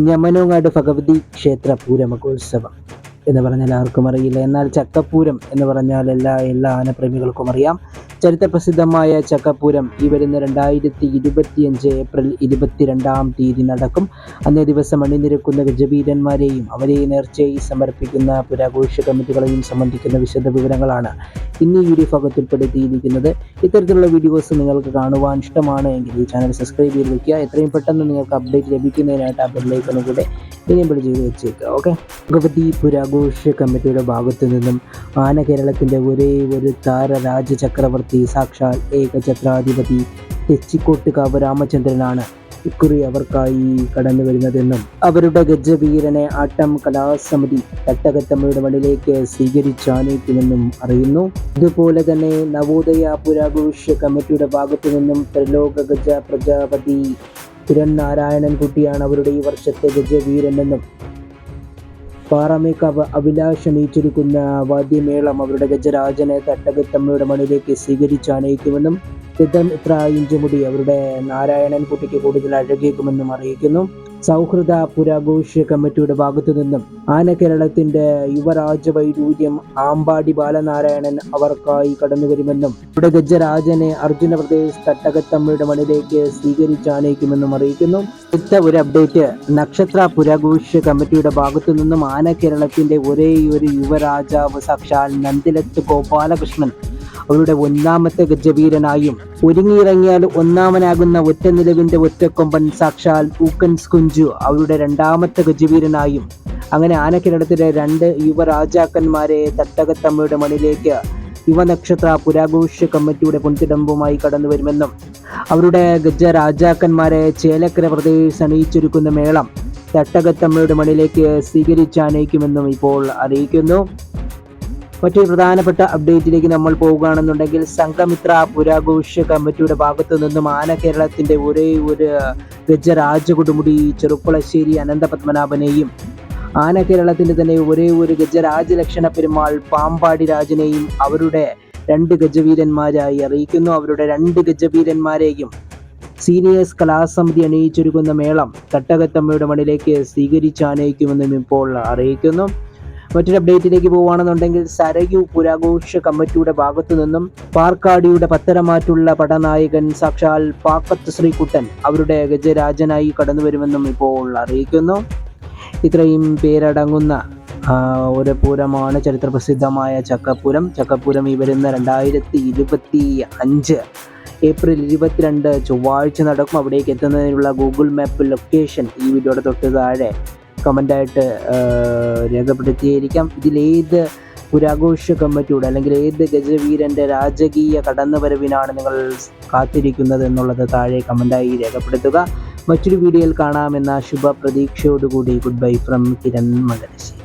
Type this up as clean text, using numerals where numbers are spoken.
ഞമനങ്ങാട് ഭഗവതി ക്ഷേത്ര പൂരമഹോത്സവം എന്ന് പറഞ്ഞാൽ ആർക്കും അറിയില്ല. എന്നാൽ ചക്കപ്പൂരം എന്ന് പറഞ്ഞാൽ എല്ലാ ആനപ്രേമികൾക്കും അറിയാം. ചരിത്രപ്രസിദ്ധമായ ചക്കപ്പൂരം ഈ വരുന്ന 2025 ഏപ്രിൽ 22 നടക്കും. അന്നേ ദിവസം അണിനിരക്കുന്ന ഗജവീരന്മാരെയും അവരെ നേർച്ചയായി സമർപ്പിക്കുന്ന പുരാഘോഷ കമ്മിറ്റികളെയും സംബന്ധിക്കുന്ന വിശദ വിവരങ്ങളാണ് ഇന്ന് ഈ വീഡിയോ ഭാഗത്ത് ഉൾപ്പെടുത്തിയിരിക്കുന്നത്. ഇത്തരത്തിലുള്ള വീഡിയോസ് നിങ്ങൾക്ക് കാണുവാൻ ഇഷ്ടമാണ് എങ്കിൽ ഈ ചാനൽ സബ്സ്ക്രൈബ് ചെയ്ത് വയ്ക്കുക. എത്രയും പെട്ടെന്ന് നിങ്ങൾക്ക് അപ്ഡേറ്റ് ലഭിക്കുന്നതിനായിട്ട് ആ ബെല്ലൈക്കൺ കൂടെ എനേബിൾ ചെയ്ത് വെച്ചേക്കുക. ഓക്കെ, ഭഗവതി പുരാഘോഷ കമ്മിറ്റിയുടെ ഭാഗത്തു നിന്നും ആന കേരളത്തിൻ്റെ ഒരേ ഒരു താര രാജചക്രവർത്തി സാക്ഷാൽ ഏകഛത്രാധിപതി തെച്ചിക്കോട്ടുകാവ് രാമചന്ദ്രനാണ് ഇക്കുറി അവർക്കായി കടന്നു വരുന്നതെന്നും അവരുടെ ഗജവീരനെ ആട്ടം കലാസമിതി തട്ടകത്തമ്മയുടെ മണ്ണിലേക്ക് സ്വീകരിച്ചാനയിക്കുമെന്നും അറിയുന്നു. ഇതുപോലെ തന്നെ നവോദയ പുരാഘോഷ കമ്മിറ്റിയുടെ ഭാഗത്തു നിന്നും ത്രിലോക ഗജ പ്രജാപതി തിരുനാരായണൻ കുട്ടിയാണ് അവരുടെ ഈ വർഷത്തെ ഗജവീരനെന്നും പാറമേക്കാവ് അഭിലാഷണിയിച്ചിരിക്കുന്ന വാദ്യമേളം അവരുടെ ഗജരാജനെ തട്ടകത്തമ്മയുടെ മണ്ണിലേക്ക് സ്വീകരിച്ചാനയിക്കുമെന്നും രഥം ഇത്ര ഇഞ്ച് മുടി അവരുടെ നാരായണൻ കുട്ടിക്ക് കൂടുതൽ അഴകേക്കുമെന്നും അറിയിക്കുന്നു. സൗഹൃദ പുരാഘോഷ കമ്മിറ്റിയുടെ ഭാഗത്തു നിന്നും ആന കേരളത്തിന്റെ യുവരാജവൈഡൂര്യം ആമ്പാടി ബാലനാരായണൻ അവർക്കായി കടന്നു വരുമെന്നും ഇവിടെ ഗജരാജനെ അർജുന പ്രദേശ് തട്ടകത്തമ്മയുടെ മണ്ണിലേക്ക് സ്വീകരിച്ചാനയിക്കുമെന്നും അറിയിക്കുന്നു. അടുത്ത ഒരു അപ്ഡേറ്റ്, നക്ഷത്ര പുരാഘോഷ കമ്മിറ്റിയുടെ ഭാഗത്തു നിന്നും ആന കേരളത്തിന്റെ ഒരേ ഒരു യുവരാജാവ് സാക്ഷാൽ നന്ദിലത്ത് ഗോപാലകൃഷ്ണൻ അവരുടെ ഒന്നാമത്തെ ഗജവീരനായും ഒരുങ്ങിയിറങ്ങിയാൽ ഒന്നാമനാകുന്ന ഒറ്റ നിലവിന്റെ ഒറ്റക്കൊമ്പൻ സാക്ഷാൽ ഊക്കൻസ് കുഞ്ചു അവരുടെ രണ്ടാമത്തെ ഗജവീരനായും അങ്ങനെ ആനക്കിരടത്തിലെ 2 യുവരാജാക്കന്മാരെ തട്ടകത്തമ്മയുടെ മണ്ണിലേക്ക് യുവനക്ഷത്ര പുരാഘോഷ കമ്മിറ്റിയുടെ പൊൻതിടമ്പുമായി കടന്നു വരുമെന്നും അവരുടെ ഗജരാജാക്കന്മാരെ ചേലക്കര പ്രദേശ് അണിയിച്ചൊരുക്കുന്ന മേളം തട്ടകത്തമ്മയുടെ മണ്ണിലേക്ക് സ്വീകരിച്ചാനയിക്കുമെന്നും ഇപ്പോൾ അറിയിക്കുന്നു. മറ്റൊരു പ്രധാനപ്പെട്ട അപ്ഡേറ്റിലേക്ക് നമ്മൾ പോവുകയാണെന്നുണ്ടെങ്കിൽ സംഘമിത്ര പുരാഘോഷ കമ്മിറ്റിയുടെ ഭാഗത്തു നിന്നും ആന കേരളത്തിന്റെ ഒരേ ഒരു ഗജരാജകൊടുമുടി ചെറുപ്പളശ്ശേരി അനന്തപത്മനാഭനെയും ആന കേരളത്തിന്റെ തന്നെ ഒരേ ഒരു ഗജരാജലക്ഷണ പെരുമാൾ പാമ്പാടി രാജനെയും അവരുടെ 2 ഗജവീരന്മാരായി അറിയിക്കുന്നു. അവരുടെ 2 ഗജവീരന്മാരെയും സീനിയേഴ്സ് കലാസമിതി അണിയിച്ചൊരുക്കുന്ന മേളം തട്ടകത്തമ്മയുടെ മണ്ണിലേക്ക് സ്വീകരിച്ചാനയിക്കുമെന്നും ഇപ്പോൾ അറിയിക്കുന്നു. മറ്റൊരു അപ്ഡേറ്റിലേക്ക് പോവുകയാണെന്നുണ്ടെങ്കിൽ സരയു പുരാഘോഷ കമ്മിറ്റിയുടെ ഭാഗത്തു നിന്നും പാർക്കാടിയുടെ പത്തരമാറ്റുള്ള പടനായകൻ സാക്ഷാൽ പാക്കത്ത് ശ്രീകുട്ടൻ അവരുടെ ഗജരാജനായി കടന്നു വരുമെന്നും ഇപ്പോൾ അറിയിക്കുന്നു. ഇത്രയും പേരടങ്ങുന്ന ഒരു പൂരമാണ് ചരിത്രപ്രസിദ്ധമായ ചക്കപ്പൂരം ഈ വരുന്ന 2025 ഏപ്രിൽ 22 ചൊവ്വാഴ്ച നടക്കും. അവിടേക്ക് എത്തുന്നതിനുള്ള ഗൂഗിൾ മാപ്പ് ലൊക്കേഷൻ ഈ വീഡിയോയുടെ തൊട്ട് താഴെ കമൻ്റായിട്ട് രേഖപ്പെടുത്തിയിരിക്കാം. ഇതിലേത് പുരാഘോഷ കമ്മിറ്റിയുടെ അല്ലെങ്കിൽ ഏത് ഗജവീരൻ്റെ രാജകീയ കടന്നുവരവിനാണ് നിങ്ങൾ കാത്തിരിക്കുന്നത് എന്നുള്ളത് താഴെ കമൻ്റായി രേഖപ്പെടുത്തുക. മറ്റൊരു വീഡിയോയിൽ കാണാമെന്ന ശുഭ പ്രതീക്ഷയോടുകൂടി good bye from Kiran Mangalassery.